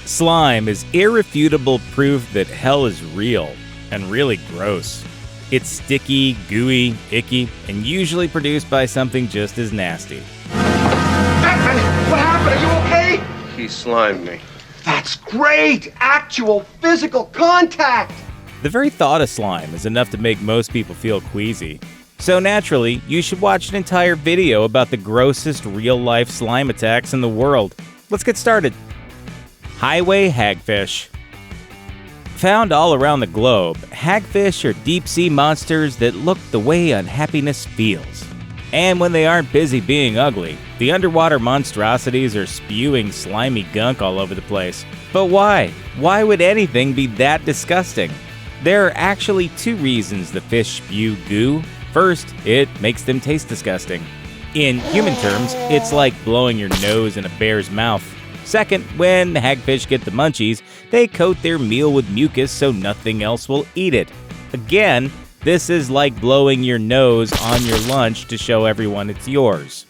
Slime is irrefutable proof that hell is real and really gross. It's sticky, gooey, icky, and usually produced by something just as nasty. Batman, what happened? Are you okay? He slimed me. That's great! Actual physical contact! The very thought of slime is enough to make most people feel queasy. So naturally, you should watch an entire video about the grossest real-life slime attacks in the world. Let's get started. Highway hagfish. Found all around the globe, hagfish are deep-sea monsters that look the way unhappiness feels. And when they aren't busy being ugly, the underwater monstrosities are spewing slimy gunk all over the place. But why? Why would anything be that disgusting? There are actually two reasons the fish spew goo. First, it makes them taste disgusting. In human terms, it's like blowing your nose in a bear's mouth. Second, when the hagfish get the munchies, they coat their meal with mucus so nothing else will eat it. Again, this is like blowing your nose on your lunch to show everyone it's yours.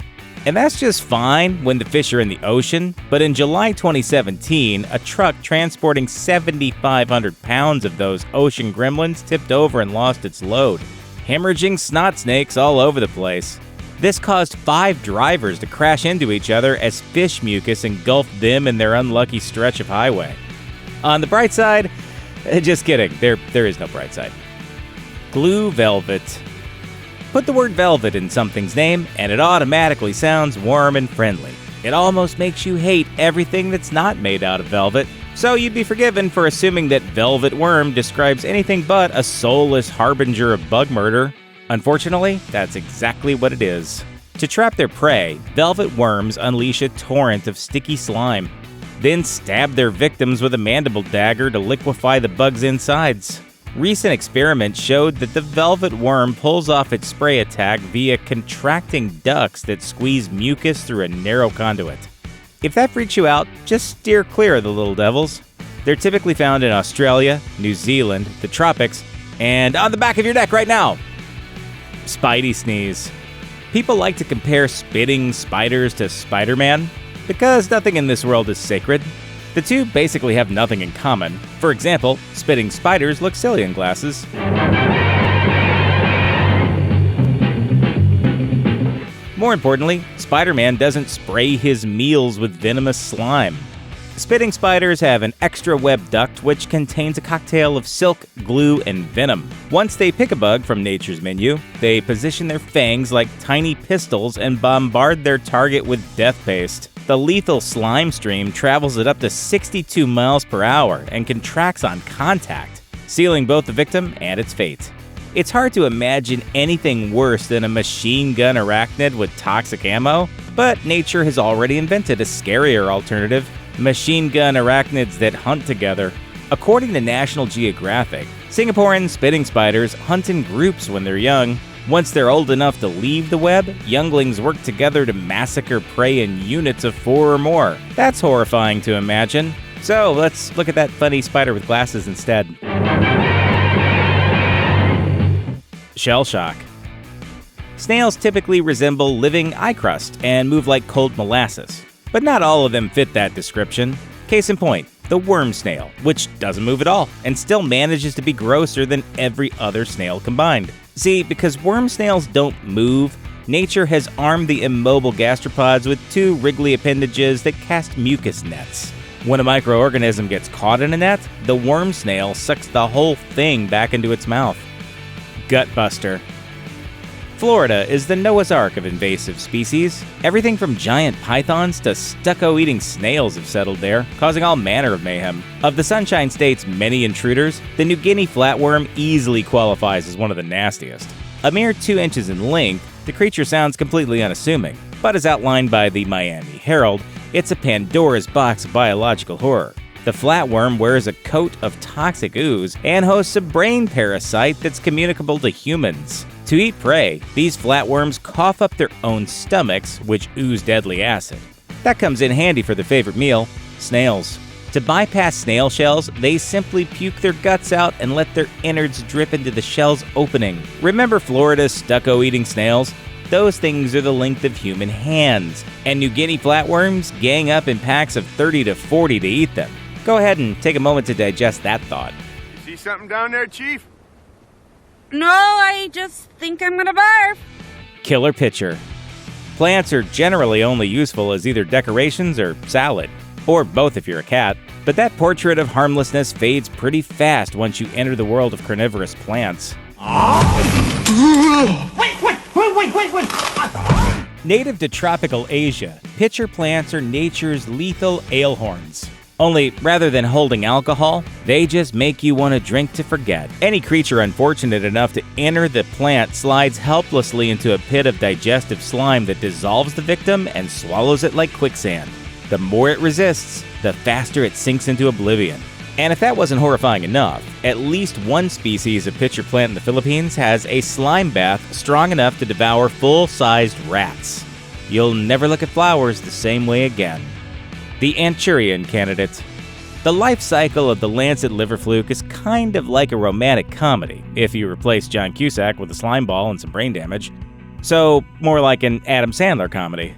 And that's just fine when the fish are in the ocean, but in July 2017, a truck transporting 7,500 pounds of those ocean gremlins tipped over and lost its load, hemorrhaging snot snakes all over the place. This caused 5 drivers to crash into each other as fish mucus engulfed them in their unlucky stretch of highway. On the bright side, just kidding, there is no bright side. Glue velvet. Put the word velvet in something's name and it automatically sounds warm and friendly. It almost makes you hate everything that's not made out of velvet, so you'd be forgiven for assuming that velvet worm describes anything but a soulless harbinger of bug murder. Unfortunately, that's exactly what it is. To trap their prey, velvet worms unleash a torrent of sticky slime, then stab their victims with a mandible dagger to liquefy the bug's insides. Recent experiments showed that the velvet worm pulls off its spray attack via contracting ducts that squeeze mucus through a narrow conduit. If that freaks you out, just steer clear of the little devils. They're typically found in Australia, New Zealand, the tropics, and on the back of your neck right now. Spidey sneeze. People like to compare spitting spiders to Spider-Man because nothing in this world is sacred. The two basically have nothing in common. For example, spitting spiders look silly in glasses. More importantly, Spider-Man doesn't spray his meals with venomous slime. Spitting spiders have an extra web duct which contains a cocktail of silk, glue, and venom. Once they pick a bug from nature's menu, they position their fangs like tiny pistols and bombard their target with death paste. The lethal slime stream travels at up to 62 miles per hour and contracts on contact, sealing both the victim and its fate. It's hard to imagine anything worse than a machine gun arachnid with toxic ammo, but nature has already invented a scarier alternative: machine gun arachnids that hunt together. According to National Geographic, Singaporean spitting spiders hunt in groups when they're young. Once they're old enough to leave the web, younglings work together to massacre prey in units of 4 or more. That's horrifying to imagine. So let's look at that funny spider with glasses instead. Shell shock. Snails typically resemble living eye crust and move like cold molasses. But not all of them fit that description. Case in point, the worm snail, which doesn't move at all and still manages to be grosser than every other snail combined. See, because worm snails don't move, nature has armed the immobile gastropods with 2 wriggly appendages that cast mucus nets. When a microorganism gets caught in a net, the worm snail sucks the whole thing back into its mouth. Gutbuster. Florida is the Noah's Ark of invasive species. Everything from giant pythons to stucco-eating snails have settled there, causing all manner of mayhem. Of the Sunshine State's many intruders, the New Guinea flatworm easily qualifies as one of the nastiest. A mere 2 inches in length, the creature sounds completely unassuming, but as outlined by the Miami Herald, it's a Pandora's box of biological horror. The flatworm wears a coat of toxic ooze and hosts a brain parasite that's communicable to humans. To eat prey, these flatworms cough up their own stomachs, which ooze deadly acid. That comes in handy for their favorite meal, snails. To bypass snail shells, they simply puke their guts out and let their innards drip into the shell's opening. Remember Florida's stucco-eating snails? Those things are the length of human hands, and New Guinea flatworms gang up in packs of 30 to 40 to eat them. Go ahead and take a moment to digest that thought. You see something down there, Chief? No, I just think I'm gonna barf. Killer picture. Plants are generally only useful as either decorations or salad, or both if you're a cat. But that portrait of harmlessness fades pretty fast once you enter the world of carnivorous plants. Wait. Native to tropical Asia, pitcher plants are nature's lethal ale horns. Only, rather than holding alcohol, they just make you want to drink to forget. Any creature unfortunate enough to enter the plant slides helplessly into a pit of digestive slime that dissolves the victim and swallows it like quicksand. The more it resists, the faster it sinks into oblivion. And if that wasn't horrifying enough, at least one species of pitcher plant in the Philippines has a slime bath strong enough to devour full-sized rats. You'll never look at flowers the same way again. The ant-churean candidate. The life cycle of the lancet liverfluke is kind of like a romantic comedy, if you replace John Cusack with a slime ball and some brain damage. So, more like an Adam Sandler comedy.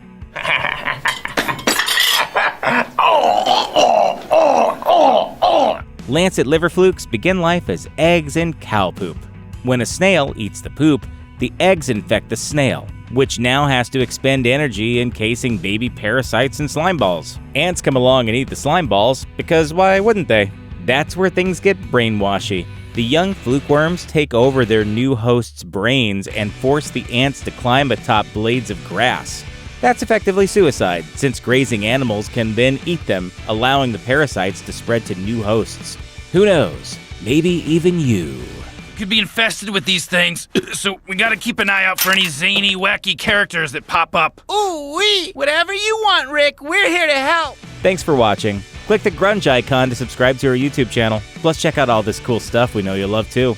Lancet liverflukes begin life as eggs in cow poop. When a snail eats the poop, the eggs infect the snail, which now has to expend energy encasing baby parasites and slime balls. Ants come along and eat the slime balls, because why wouldn't they? That's where things get brainwashy. The young fluke worms take over their new host's brains and force the ants to climb atop blades of grass. That's effectively suicide, since grazing animals can then eat them, allowing the parasites to spread to new hosts. Who knows? Maybe even you. Could be infested with these things, so we gotta keep an eye out for any zany, wacky characters that pop up. Ooh-wee! Whatever you want, Rick. We're here to help. Thanks for watching. Click the grunge icon to subscribe to our YouTube channel. Plus check out all this cool stuff we know you'll love too.